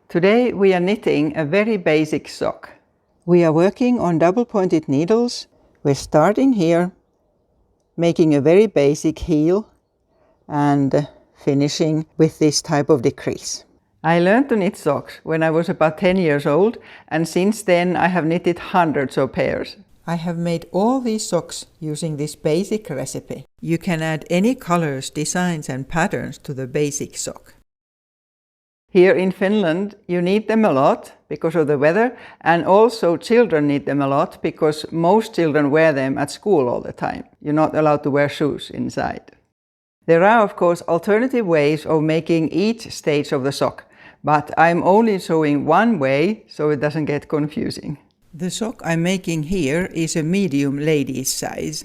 Today we are knitting a very basic sock. We are working on double-pointed needles. We're starting here, making a very basic heel and finishing with this type of decrease. I learned to knit socks when I was about 10 years old, and since then I have knitted hundreds of pairs. I have made all these socks using this basic recipe. You can add any colors, designs and patterns to the basic sock. Here in Finland, you need them a lot because of the weather, and also children need them a lot because most children wear them at school all the time. You're not allowed to wear shoes inside. There are, of course, alternative ways of making each stage of the sock, but I'm only showing one way so it doesn't get confusing. The sock I'm making here is a medium ladies size.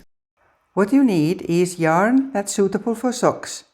What you need is yarn that's suitable for socks.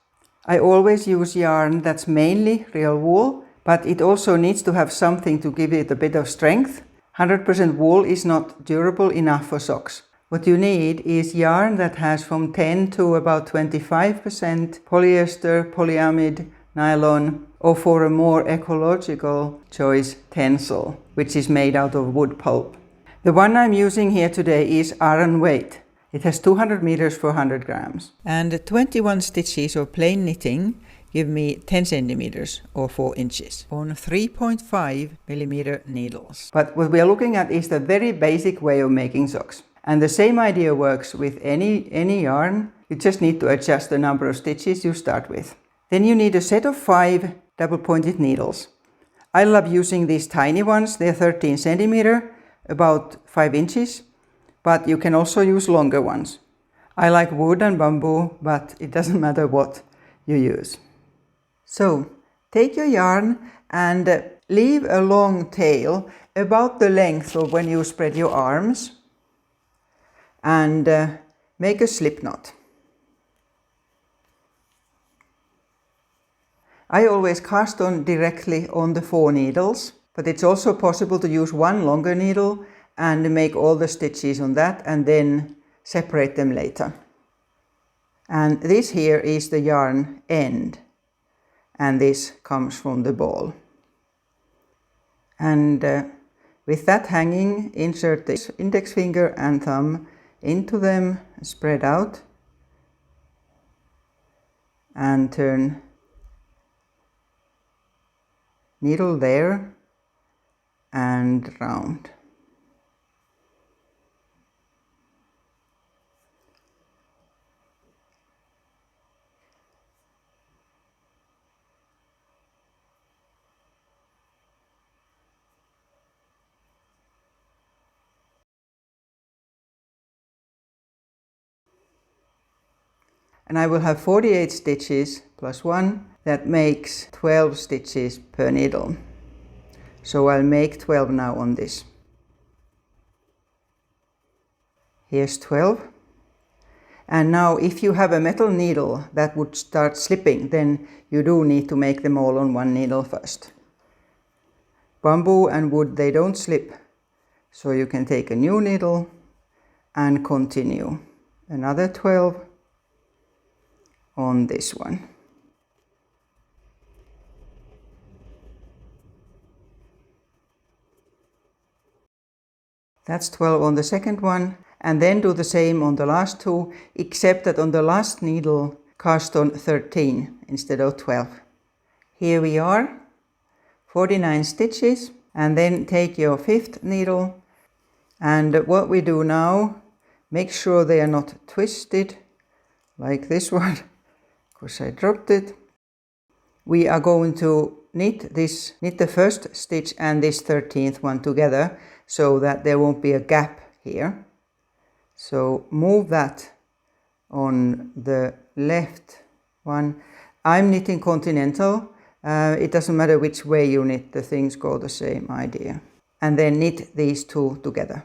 I always use yarn that's mainly real wool, but it also needs to have something to give it a bit of strength. 100% wool is not durable enough for socks. What you need is yarn that has from 10 to about 25% polyester, polyamide, nylon, or for a more ecological choice, tencel, which is made out of wood pulp. The one I'm using here today is Aran weight. It has 200 meters for 100 grams. And 21 stitches of plain knitting give me 10 centimeters or 4 inches on 3.5 millimeter needles. But what we are looking at is the very basic way of making socks. And the same idea works with any yarn. You just need to adjust the number of stitches you start with. Then you need a set of 5 double-pointed needles. I love using these tiny ones. They're 13 centimeter, about 5 inches. But you can also use longer ones. I like wood and bamboo, but it doesn't matter what you use. So take your yarn and leave a long tail about the length of when you spread your arms and make a slip knot. I always cast on directly on the 4 needles, but it's also possible to use one longer needle and make all the stitches on that and then separate them later. And this here is the yarn end, and this comes from the ball. And with that hanging, insert the index finger and thumb into them, spread out, and turn needle there and round. And I will have 48 stitches plus 1. That makes 12 stitches per needle. So I'll make 12 now on this. Here's 12. And now if you have a metal needle that would start slipping, then you do need to make them all on one needle first. Bamboo and wood, they don't slip. So you can take a new needle and continue. Another 12 on this one. That's 12 on the second one, and then do the same on the last 2, except that on the last needle cast on 13 instead of 12. Here we are, 49 stitches, and then take your 5th needle, and what we do now, make sure they are not twisted like this one, because I dropped it. We are going to knit the first stitch and this 13th one together so that there won't be a gap here. So move that on the left one. I'm knitting continental. It doesn't matter which way you knit, the things go the same idea. And then knit these 2 together.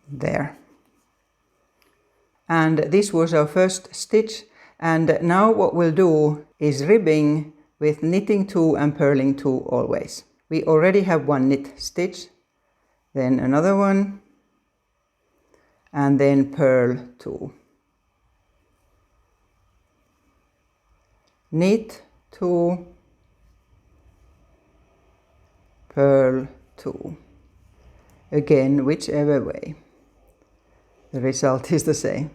There. And this was our first stitch, and now what we'll do is ribbing with knitting 2 and purling 2 always. We already have one knit stitch, then another one, and then purl 2. knit 2, purl 2. Again, whichever way, the result is the same.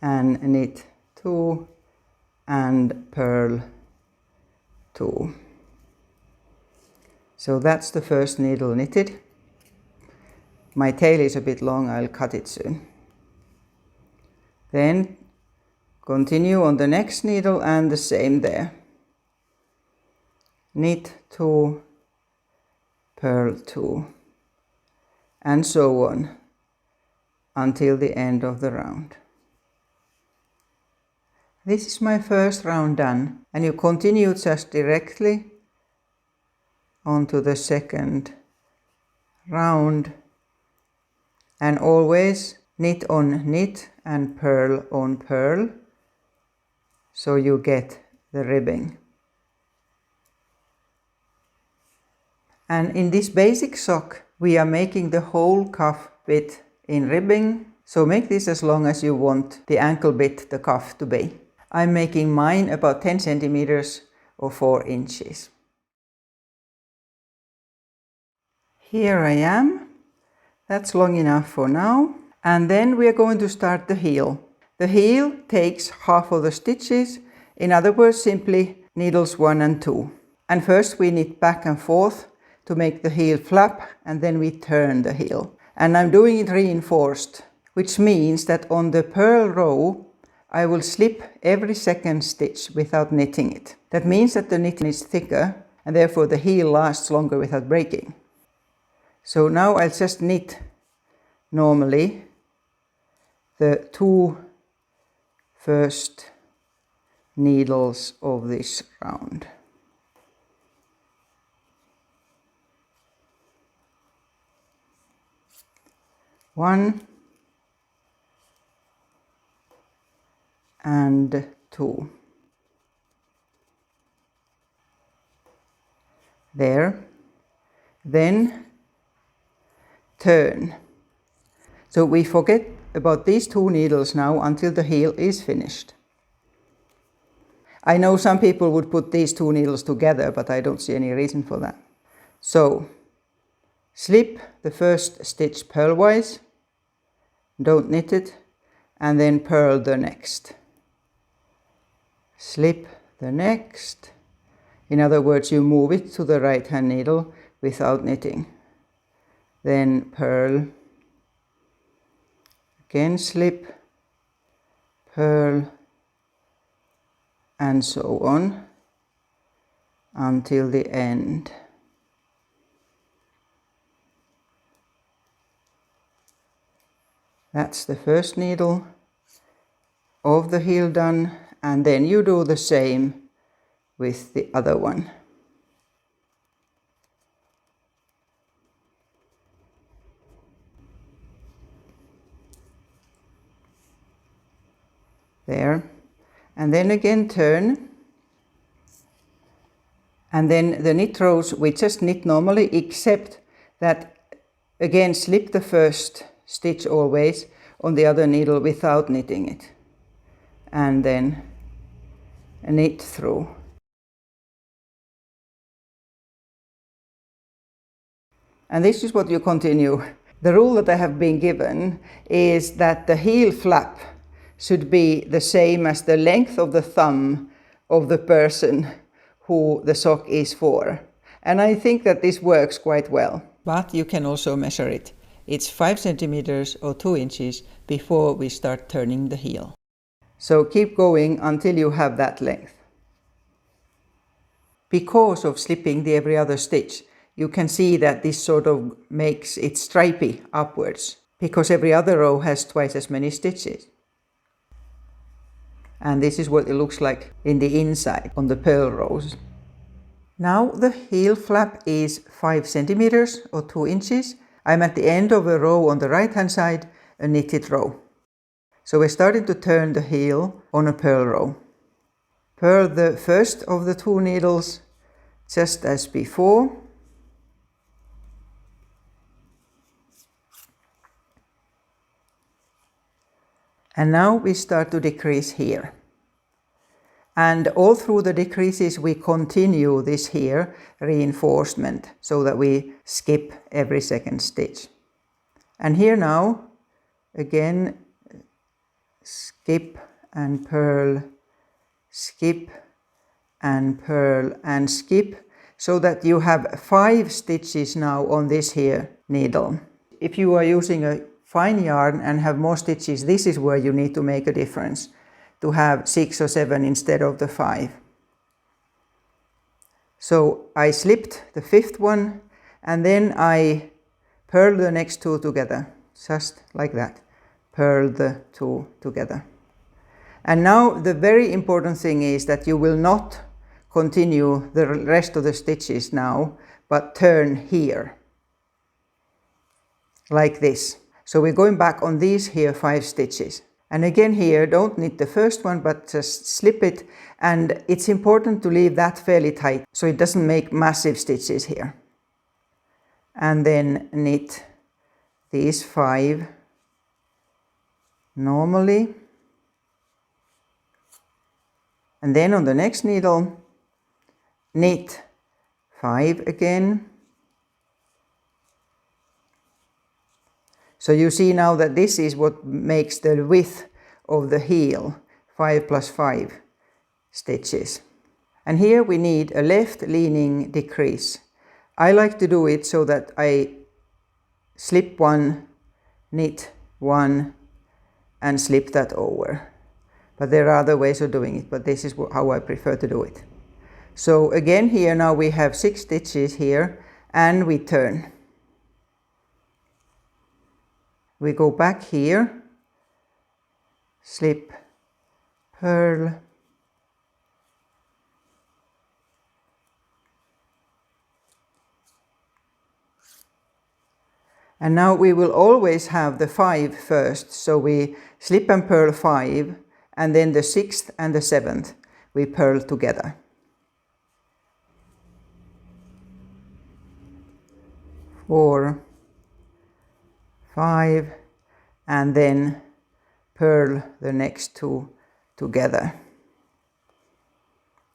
And knit 2 and purl 2. So that's the first needle knitted. My tail is a bit long, I'll cut it soon. Then continue on the next needle and the same there. Knit 2, purl 2, and so on until the end of the round. This is my first round done, and you continue just directly onto the second round, and always knit on knit and purl on purl, so you get the ribbing. And in this basic sock we are making the whole cuff bit in ribbing, so make this as long as you want the ankle bit, the cuff, to be. I'm making mine about 10 centimeters or 4 inches. Here I am. That's long enough for now. And then we are going to start the heel. The heel takes half of the stitches, in other words simply needles 1 and 2. And first we knit back and forth to make the heel flap, and then we turn the heel. And I'm doing it reinforced, which means that on the purl row I will slip every second stitch without knitting it. That means that the knitting is thicker and therefore the heel lasts longer without breaking. So now I'll just knit normally the 2 first needles of this round. One and 2. There. Then turn. So we forget about these 2 needles now until the heel is finished. I know some people would put these 2 needles together, but I don't see any reason for that. So slip the first stitch purlwise, don't knit it, and then purl the next. Slip the next. In other words, you move it to the right hand needle without knitting. Then purl. Again slip, purl, and so on until the end. That's the first needle of the heel done, and then you do the same with the other one. There. And then again turn. And then the knit rows we just knit normally, except that again slip the first stitch always on the other needle without knitting it. And then knit through. And this is what you continue. The rule that I have been given is that the heel flap should be the same as the length of the thumb of the person who the sock is for. And I think that this works quite well. But you can also measure it. It's 5 centimeters or 2 inches before we start turning the heel. So keep going until you have that length. Because of slipping the every other stitch, you can see that this sort of makes it stripy upwards, because every other row has twice as many stitches. And this is what it looks like in the inside on the purl rows. Now the heel flap is 5 centimeters or 2 inches. I'm at the end of a row on the right hand side, a knitted row. So we're starting to turn the heel on a purl row. Purl the first of the 2 needles just as before. And now we start to decrease here. And all through the decreases we continue this here reinforcement so that we skip every second stitch. And here now again skip and purl, skip and purl and skip, so that you have 5 stitches now on this here needle. If you are using a fine yarn and have more stitches, this is where you need to make a difference, to have 6 or 7 instead of the 5. So I slipped the 5th one and then I purl the next 2 together, just like that. Purl the 2 together. And now the very important thing is that you will not continue the rest of the stitches now, but turn here, like this. So we're going back on these here 5 stitches. And again here, don't knit the first one, but just slip it. And it's important to leave that fairly tight, so it doesn't make massive stitches here. And then knit these 5 normally. And then on the next needle, knit 5 again. So you see now that this is what makes the width of the heel, 5 plus 5 stitches. And here we need a left leaning decrease. I like to do it so that I slip 1, knit 1 and slip that over. But there are other ways of doing it, but this is how I prefer to do it. So again here now we have 6 stitches here and we turn. We go back here, slip, purl, and now we will always have the 5 first, so we slip and purl 5, and then the 6th and the 7th we purl together. 4, 5, and then purl the next 2 together.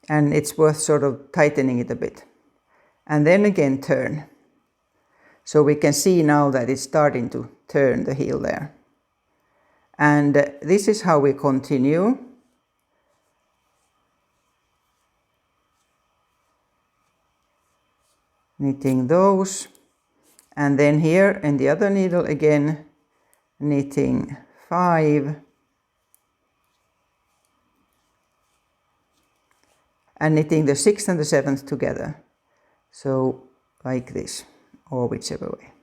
And it's worth sort of tightening it a bit. And then again turn. So we can see now that it's starting to turn the heel there. And this is how we continue. Knitting those. And then here in the other needle again, knitting 5. And knitting the 6th and the 7th together. So like this, or whichever way.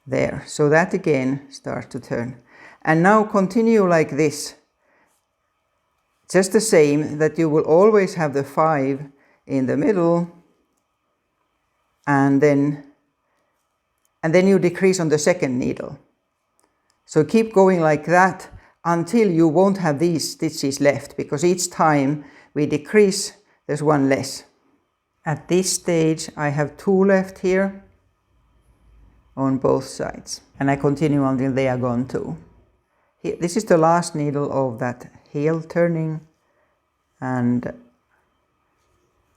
There, so that again starts to turn. And now continue like this. Just the same, that you will always have the 5 in the middle, and then you decrease on the second needle. So keep going like that until you won't have these stitches left, because each time we decrease, there's 1 less. At this stage I have 2 left here on both sides, and I continue until they are gone too. Here, this is the last needle of that heel turning, and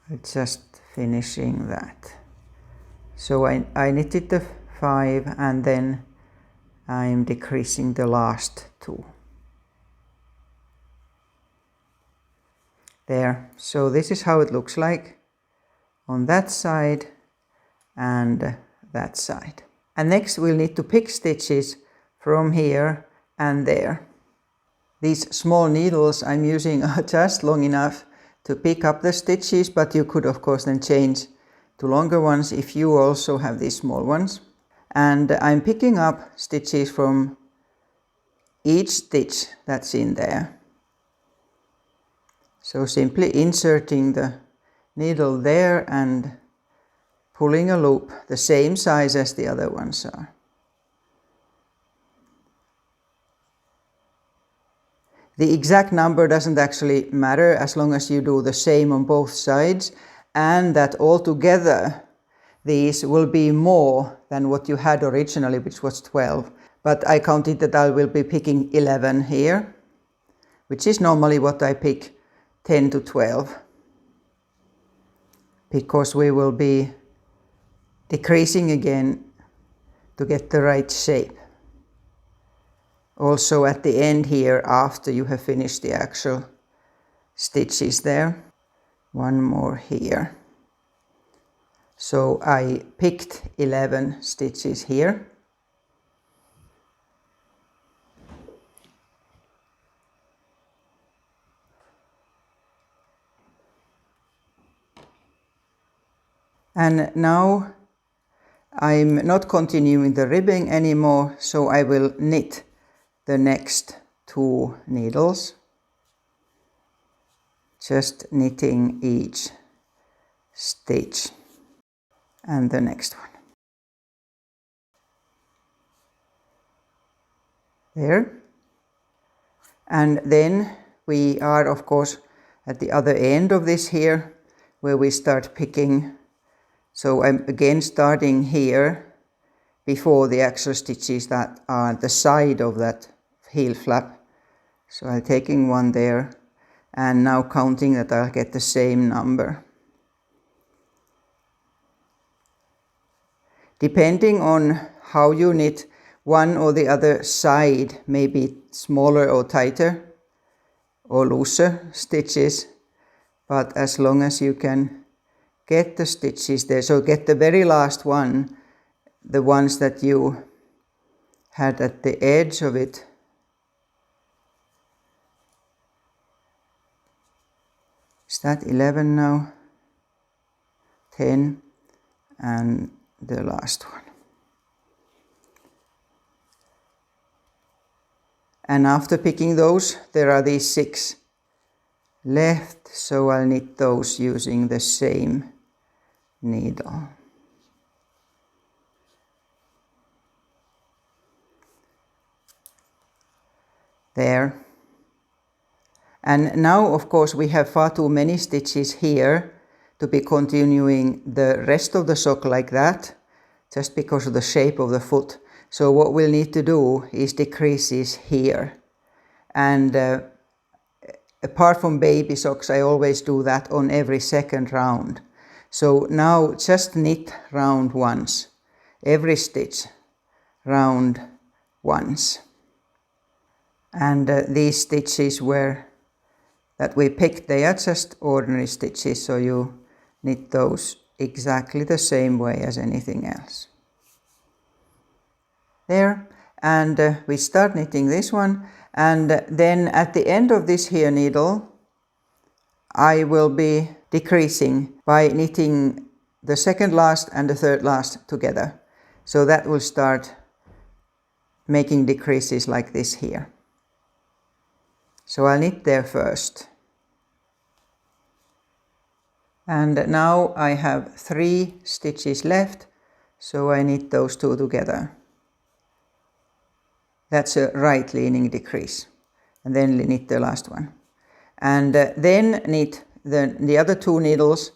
I'm just finishing that. So I knitted the 5 and then I'm decreasing the last 2. There, so this is how it looks like on that side and that side. And next we'll need to pick stitches from here and there. These small needles I'm using are just long enough to pick up the stitches, but you could of course then change to longer ones if you also have these small ones. And I'm picking up stitches from each stitch that's in there. So simply inserting the needle there and pulling a loop the same size as the other ones are. The exact number doesn't actually matter as long as you do the same on both sides, and that altogether these will be more than what you had originally, which was 12. But I counted that I will be picking 11 here, which is normally what I pick 10 to 12, because we will be decreasing again to get the right shape. Also at the end here, after you have finished the actual stitches there, one more here. So I picked 11 stitches here. And now I'm not continuing the ribbing anymore, so I will knit the next 2 needles, just knitting each stitch, and the next one. There. And then we are, of course, at the other end of this here, where we start picking. So I'm again starting here before the actual stitches that are at the side of that heel flap. So I'm taking one there and now counting that I'll get the same number. Depending on how you knit, one or the other side may be smaller or tighter or looser stitches, but as long as you can get the stitches there, so get the very last one, the ones that you had at the edge of it. Is that 11 now? 10 and the last one. And after picking those, there are these 6 left, so I'll knit those using the same needle. There. And now, of course, we have far too many stitches here to be continuing the rest of the sock like that, just because of the shape of the foot. So what we'll need to do is decreases here. And apart from baby socks, I always do that on every second round. So now just knit round once, every stitch round once. And these stitches that we picked, they are just ordinary stitches, so you knit those exactly the same way as anything else. There, and we start knitting this one, and then at the end of this here needle, I will be decreasing by knitting the second last and the third last together. So that will start making decreases like this here. So I'll knit there first. And now I have 3 stitches left, so I knit those 2 together. That's a right leaning decrease. And then knit the last one. And then knit the other 2 needles.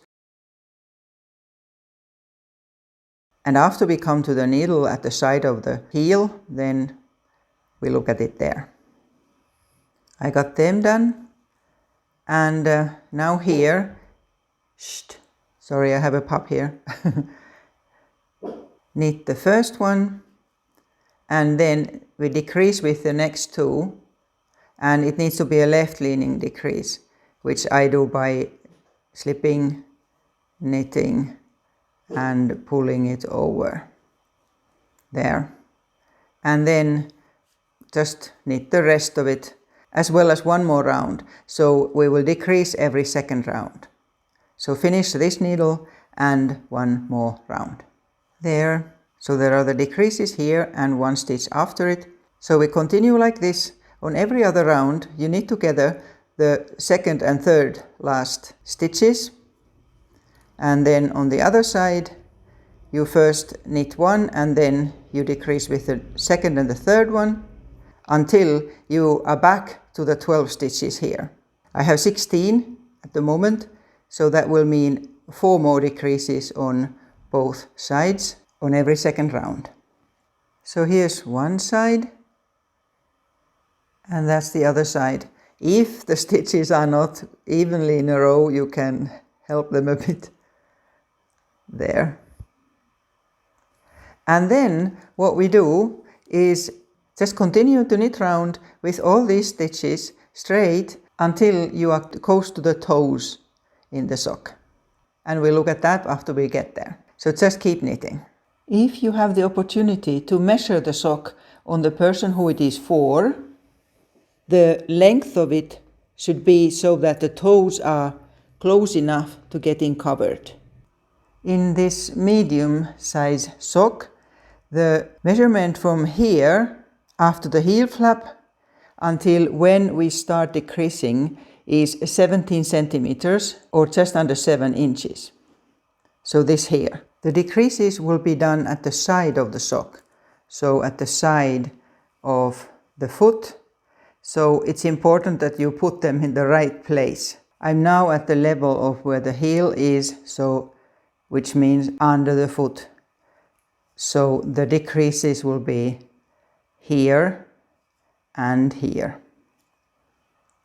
And after we come to the needle at the side of the heel, then we look at it there. I got them done. And now here, sorry, I have a pup here. Knit the first one, and then we decrease with the next 2, and it needs to be a left leaning decrease, which I do by slipping, knitting and pulling it over there, and then just knit the rest of it as well as one more round. So we will decrease every second round. So finish this needle and one more round. There. So there are the decreases here and 1 stitch after it. So we continue like this. On every other round you knit together the second and third last stitches, and then on the other side you first knit 1 and then you decrease with the second and the third one until you are back to the 12 stitches here. I have 16 at the moment, so that will mean 4 more decreases on both sides on every second round. So here's one side, and that's the other side. If the stitches are not evenly in a row, you can help them a bit there. And then what we do is just continue to knit round with all these stitches straight until you are close to the toes in the sock. And we'll look at that after we get there. So just keep knitting. If you have the opportunity to measure the sock on the person who it is for, the length of it should be so that the toes are close enough to getting covered. In this medium size sock, the measurement from here after the heel flap until when we start decreasing is 17 centimeters or just under 7 inches. So this here. The decreases will be done at the side of the sock, so at the side of the foot. So it's important that you put them in the right place. I'm now at the level of where the heel is, so which means under the foot. So the decreases will be here and here.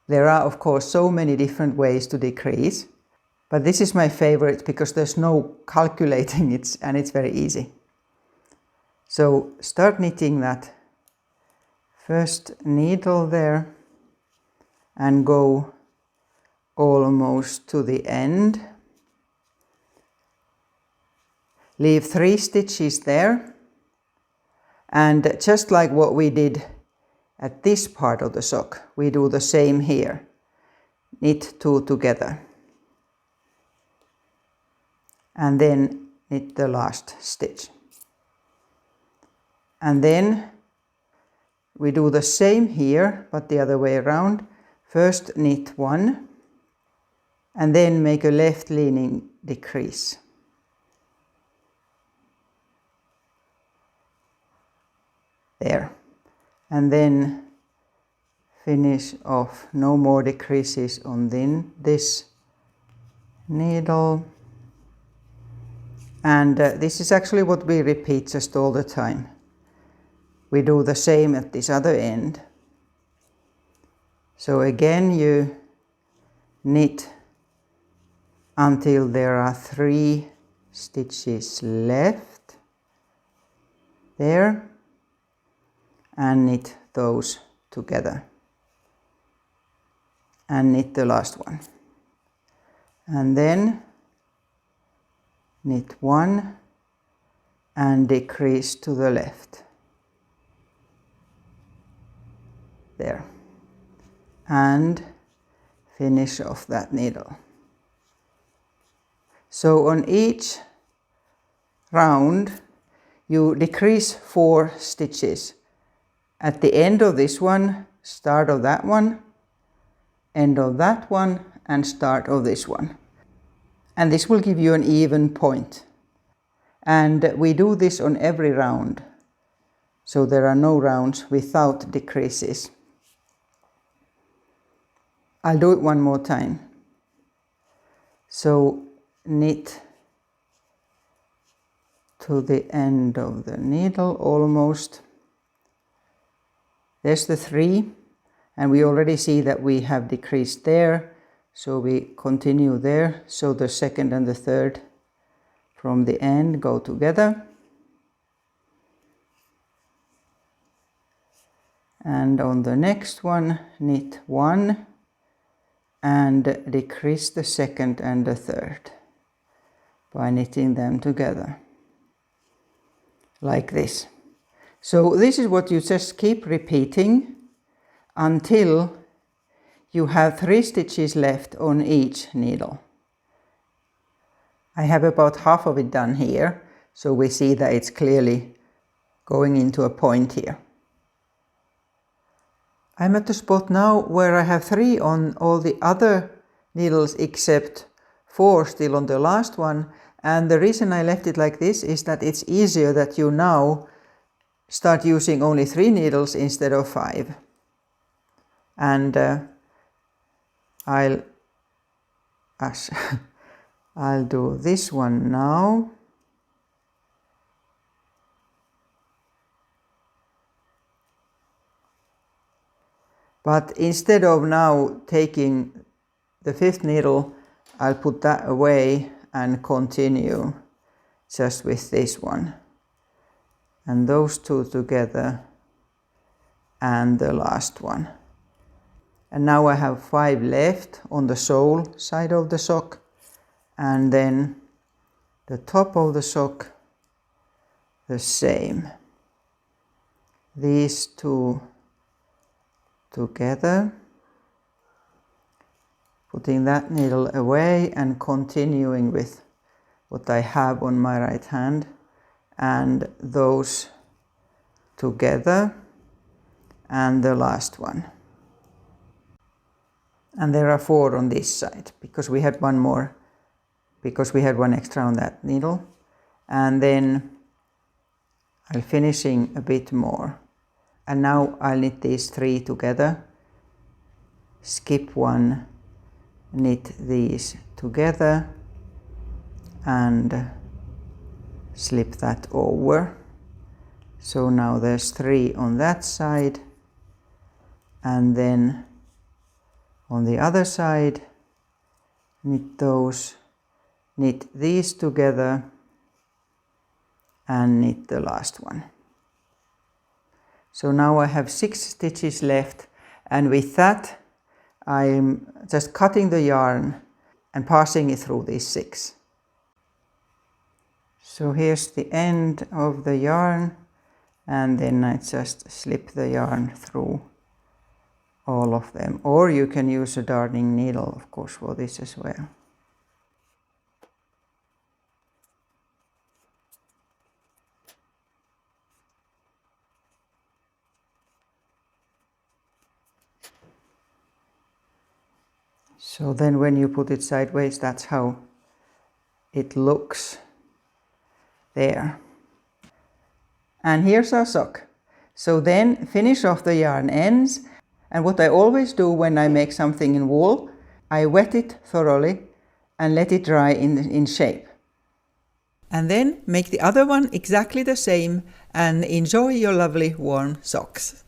There are of course so many different ways to decrease, but this is my favorite because there's no calculating it and it's very easy. So start knitting that first needle there and go almost to the end. Leave 3 stitches there, and just like what we did at this part of the sock, we do the same here. Knit 2 together and then knit the last stitch, and then we do the same here but the other way around. First knit 1 and then make a left leaning decrease. There. And then finish off, no more decreases on this needle. And this is actually what we repeat just all the time. We do the same at this other end. So again you knit until there are 3 stitches left there, and knit those together and knit the last one, and then knit 1 and decrease to the left there and finish off that needle. So on each round you decrease 4 stitches. At the end of this one, start of that one, end of that one, and start of this one. And this will give you an even point. And we do this on every round. So there are no rounds without decreases. I'll do it one more time. So knit to the end of the needle almost. There's the 3, and we already see that we have decreased there, so we continue there. So the second and the third from the end go together. And on the next one, knit 1 and decrease the second and the third by knitting them together like this. So this is what you just keep repeating until you have 3 stitches left on each needle. I have about half of it done here, so we see that it's clearly going into a point here. I'm at the spot now where I have 3 on all the other needles except 4 still on the last one, and the reason I left it like this is that it's easier that you now start using only 3 needles instead of 5. And I'll do this one now. But instead of now taking the 5th needle, I'll put that away and continue just with this one. And those 2 together and the last one. And now I have 5 left on the sole side of the sock, and then the top of the sock the same. These 2 together, putting that needle away and continuing with what I have on my right hand, and those together and the last one. And there are 4 on this side because we had one more, because we had one extra on that needle. And then I'm finishing a bit more. And now I'll knit these 3 together, skip one, knit these together and slip that over. So now there's 3 on that side, and then on the other side knit those, knit these together and knit the last one. So now I have 6 stitches left, and with that I'm just cutting the yarn and passing it through these 6. So here's the end of the yarn, and then I just slip the yarn through all of them, or you can use a darning needle of course for this as well. So then when you put it sideways, that's how it looks there. And here's our sock. So then finish off the yarn ends, and what I always do when I make something in wool, I wet it thoroughly and let it dry in shape. And then make the other one exactly the same and enjoy your lovely warm socks.